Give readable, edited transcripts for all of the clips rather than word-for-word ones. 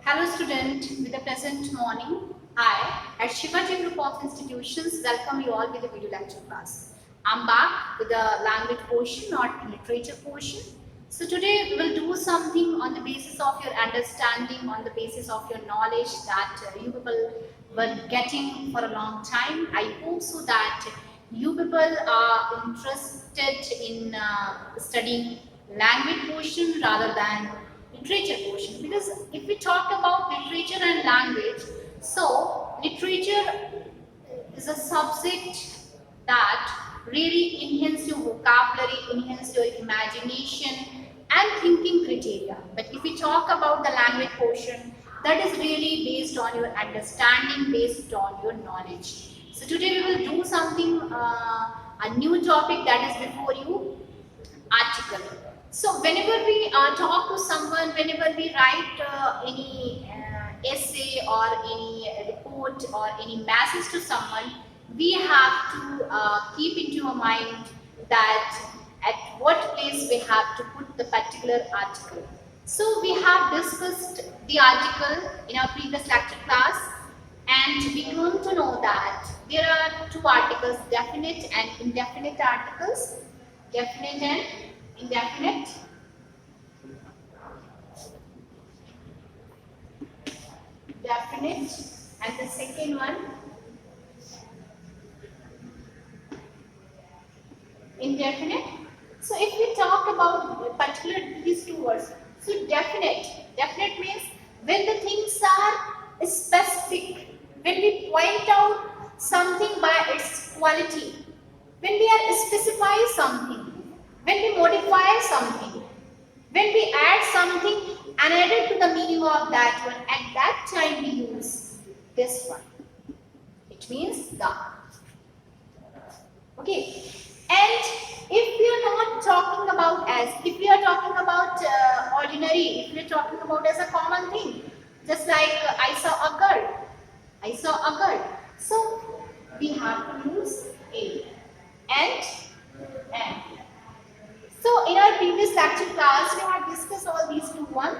Hello student, with the present morning, I at Shivaji Group of Institutions welcome you all with the video lecture class. I'm back with the language portion, not literature portion. So today we will do something on the basis of your understanding, on the basis of your knowledge that you people were getting for a long time. I hope so that you people are interested in studying language portion rather than literature portion, because if we talk about literature and language, so literature is a subject that really enhance your vocabulary, enhance your imagination and thinking criteria. But if we talk about the language portion, that is really based on your understanding, based on your knowledge. So today we will do something, a new topic that is before you, article. So whenever we talk to someone, whenever we write any essay or any report or any message to someone, we have to keep into our mind that at what place we have to put the particular article. So we have discussed the article in our previous lecture class, and we come to know that there are two articles, definite and indefinite articles. Definite and indefinite. Definite. And the second one, indefinite. So if we talk about particular these two words, so definite means when the things are specific, when we point out something by its quality, when we are specify something, when we modify something, when we add something and added to the meaning of that one, at that time we use this one. It means the. Okay. And if we are not talking about as, if we are talking about ordinary, if we are talking about as a common thing, just like I saw a girl. I saw a girl. So we have to use a and. So in our previous lecture class, we have discussed all these two one,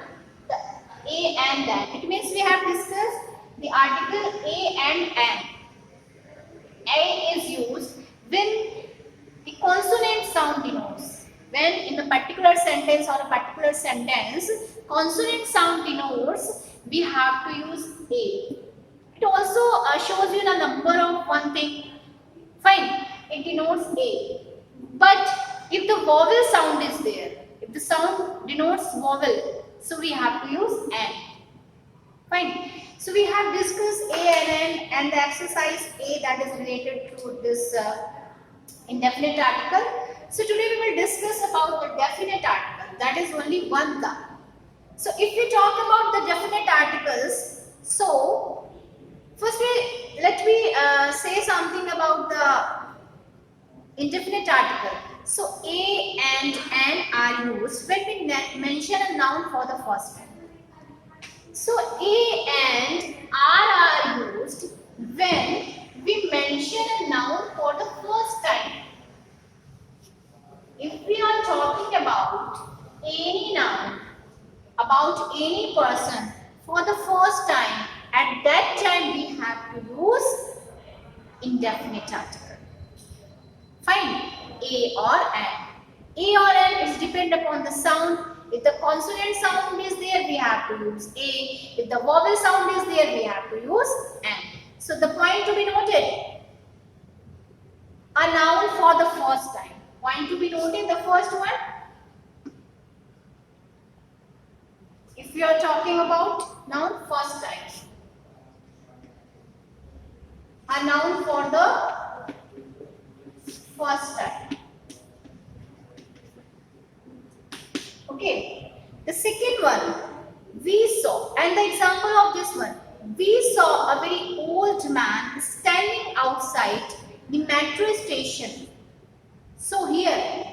the a and an. It means we have discussed the article a and an. A is used when the consonant sound denotes. When in the particular sentence or a particular sentence, consonant sound denotes, we have to use a. It also shows you the number of one thing. Fine, it denotes a. But if the vowel sound is there, if the sound denotes vowel, so we have to use an. Fine. So we have discussed a and n and the exercise A that is related to this indefinite article. So today we will discuss about the definite article, that is only one the. So if we talk about the definite articles, so first let me say something about the indefinite article. So a and an are used when we mention a noun for the first time. So a and are used when we mention a noun for the first time. If we are talking about any noun, about any person for the first time, at that time we have to use indefinite article. Fine. A or an. A or an is depend upon the sound. If the consonant sound is there, we have to use a. If the vowel sound is there, we have to use an. So the point to be noted, a noun for the first time. Point to be noted, the first one. If we are talking about noun first time, a noun for the first time. Okay. The second one, we saw, and the example of this one, we saw a very old man standing outside the metro station. So here,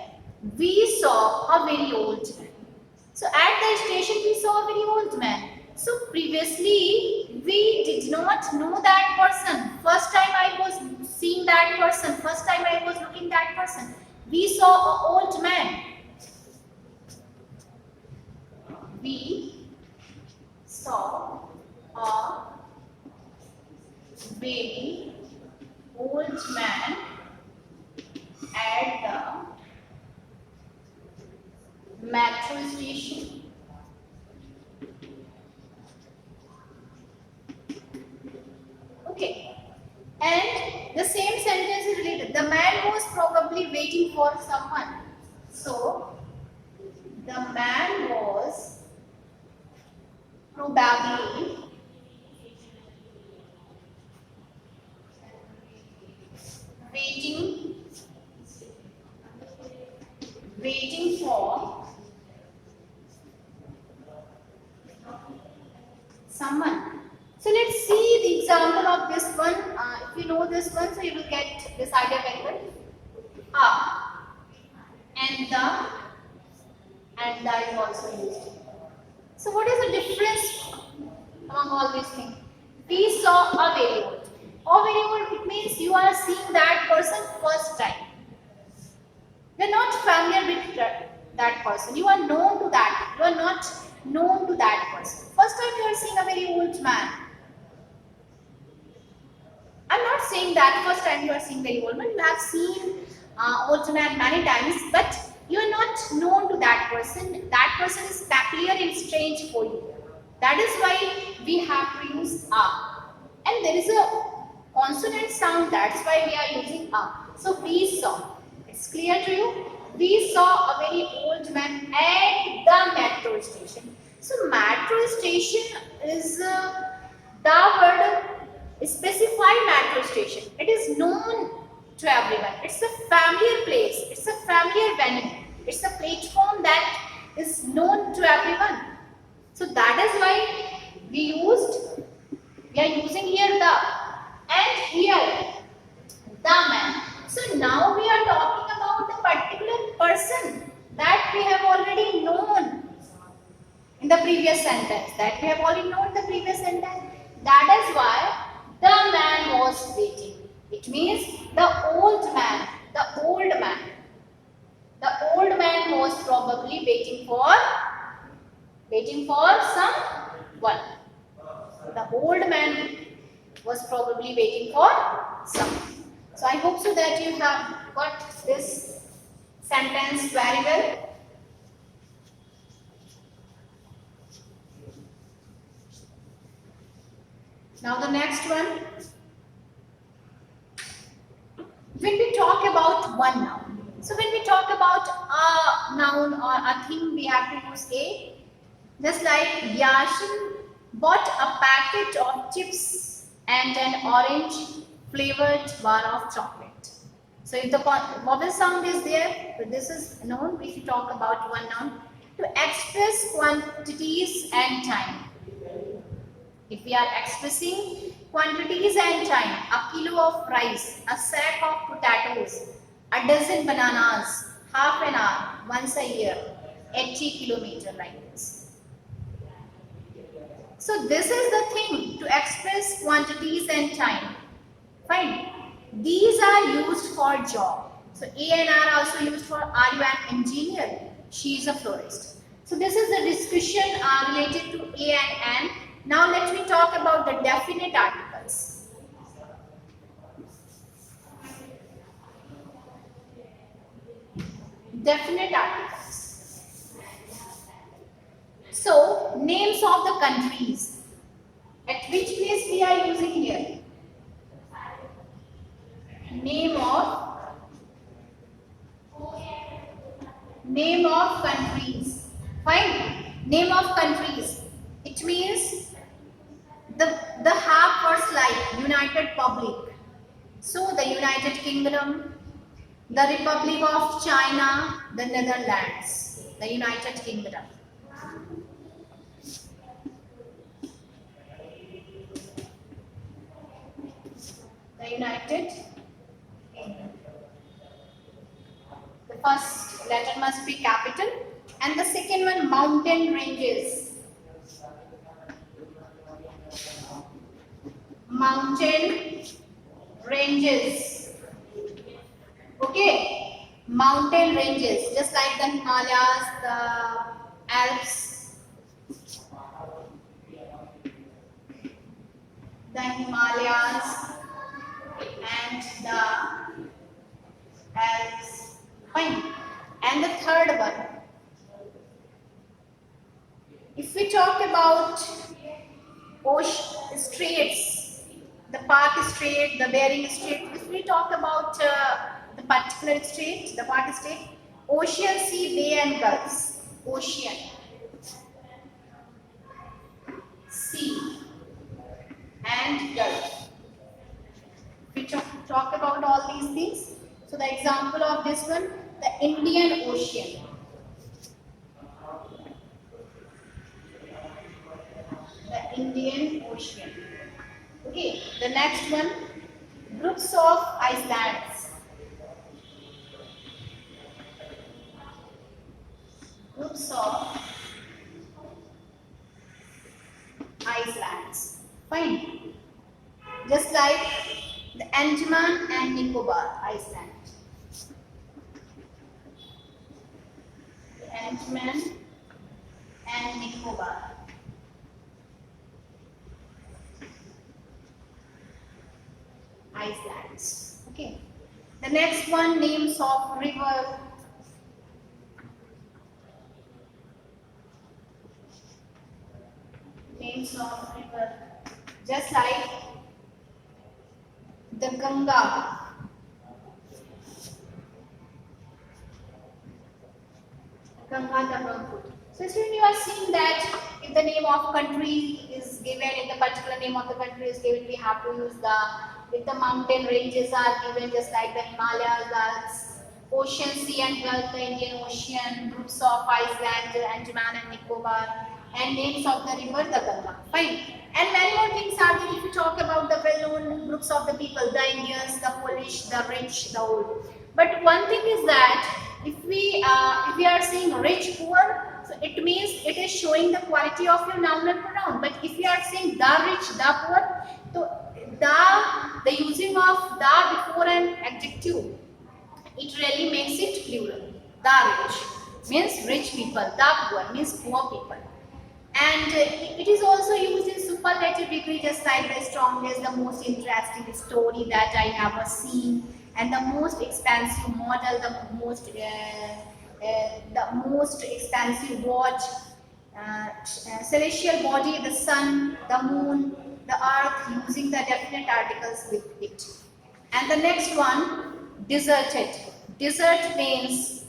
we saw a very old man. So at the station, we saw a very old man. So previously, we did not know that person. First time I was seeing that person. First time I was looking that person. We saw an old man. We saw very old man at the metro station. Okay. And the same sentence is related. The man was probably waiting for someone. So, the man was probably waiting for someone. So let's see the example of this one. If you know this one, so you will get this idea very well. And the is also used. So what is the difference among all these things? We saw a very old. A very old, it means you are seeing that person first time. You are not familiar with that person. You are known to that. You are not known to that person. First time you are seeing a very old man. I'm not saying that first time you are seeing very old man. You have seen old man many times, but you are not known to that person. That person is peculiar and strange for you. That is why we have to use a. And there is a consonant sound. That's why we are using a. So we saw. It's clear to you? We saw a very old man at the metro station. So metro station is the word specify metro station. It is known to everyone. It's a familiar place. It's a familiar venue. It's a platform that is known to everyone. So that is why we are using here the and here the man. So now we are talking about a particular person that we have already known in the previous sentence. That is why the man was waiting. It means the old man was probably waiting for someone. The old man was probably waiting for someone. So I hope so that you have got this sentence very well. Now the next one. When we talk about one noun. So when we talk about a noun or a thing, we have to use a. Just like Yashin bought a packet of chips and an orange flavored bar of chocolate. So if the vowel sound is there, so this is known. We should talk about one noun. To express quantities and time. If we are expressing quantities and time, a kilo of rice, a sack of potatoes, a dozen bananas, half an hour, once a year, 80 kilometers like this. So this is the thing, to express quantities and time. Fine. These are used for job. So A and R also used for, are you an engineer? She is a florist. So this is the discussion related to A and N. Now let me talk about the definite articles. Definite articles. So names of the countries. At which place we are using here? Name of countries. Fine. Name of countries. It means the half first like United Public. So the United Kingdom, the Republic of China, the Netherlands, the United Kingdom. The United Kingdom. The first letter must be capital and the second one mountain ranges. Mountain ranges. Okay, mountain ranges, just like the Himalayas, the Alps, the Himalayas, and the Alps. Fine. And the third one, if we talk about ocean straits, the Park Strait, the Bering Strait, if we talk about the particular strait, the Park Strait, ocean, sea, bay and gulfs. Ocean, sea and gulf. We talk about all these things. So the example of this one, the Indian Ocean. The Indian Ocean. Okay, the next one, groups of islands. Groups of islands. Fine. Just like the Andaman and Nicobar Island. The Andaman and Nicobar. Islands. Okay. The next one, names of river. Names of river. Just like the Ganga. Ganga, the Brahmaputra. So when you are seeing that if the name of country is given, if the particular name of the country is given, we have to use the, if the mountain ranges are given, just like the Himalayas, the ocean, sea and gulf, the Indian Ocean, groups of islands, Andaman and Nicobar, and names of the river, the Ganga. Fine. And many more things are there if you talk about the well-known groups of the people, the Indians, the Polish, the rich, the old. But one thing is that if we are saying rich, poor, so it means it is showing the quality of your noun and pronoun. But if we are saying the rich, the poor, so the using of the before an adjective, it really makes it plural. The rich means rich people, the poor means poor people. And it is also used in superlative degree, just like the strongest, the most interesting story that I have ever seen, and the most expensive model, the most expensive watch, celestial body, the sun, the moon, the earth, using the definite articles with it. And the next one, deserted. Desert means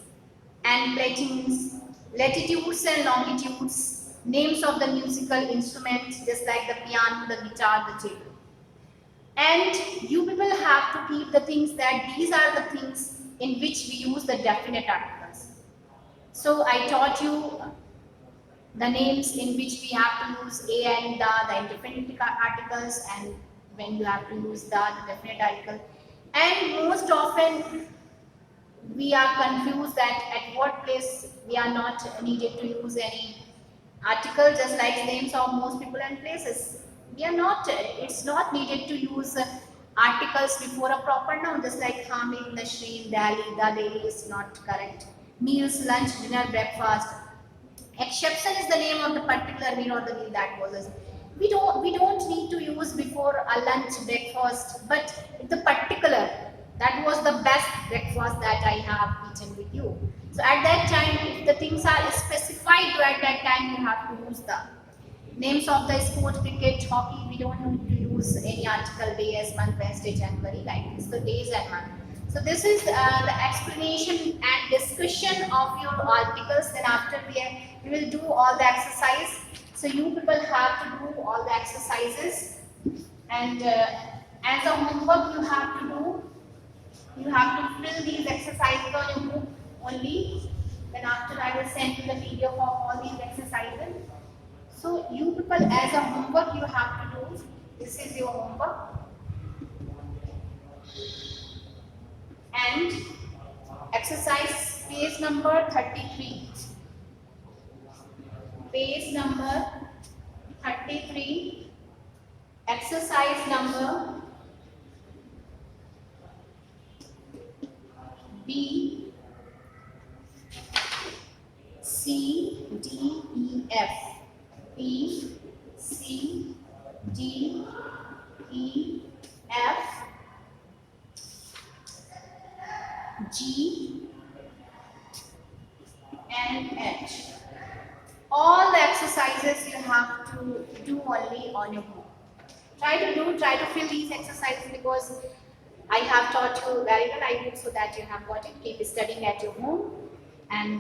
and platings, latitudes and longitudes, names of the musical instruments, just like the piano, the guitar, the cello. And you people have to keep the things that these are the things in which we use the definite articles. So I taught you the names in which we have to use a and the indefinite articles, and when you have to use the definite article. And most often we are confused that at what place we are not needed to use any article, just like names of most people and places. We are not, it's not needed to use articles before a proper noun, just like Hamid, Nasreen, Dali, the Daily is not correct. Meals, lunch, dinner, breakfast. Exception is the name of the particular meal or the meal that was. We don't need to use before a lunch, breakfast, but the particular, that was the best breakfast that I have eaten with you. So at that time, if the things are specified at that time, you have to use the names of the sport, cricket, hockey. We don't need to use any article, days, month, Wednesday, January, like this, the days and month. So this is the explanation and discussion of your articles. Then after we will do all the exercise. So you people have to do all the exercises, and as a homework you have to do. You have to fill these exercises on your book only. Then after I will send you the PDF of all these exercises. So you people as a homework you have to do. This is your homework. And exercise page number 33. Page number 33. Exercise number B, C, D, E, F. B, C, D, E, F. G and H. All the exercises you have to do only on your home. Try to fill these exercises because I have taught you very well. I hope so that you have got it. Keep studying at your home and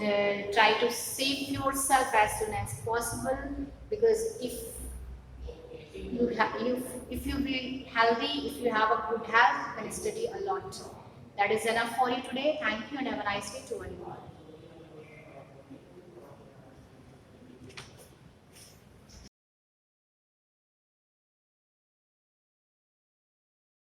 try to save yourself as soon as possible, because if you be healthy, if you have a good health, then study a lot. That is enough for you today. Thank you and have a nice day to all.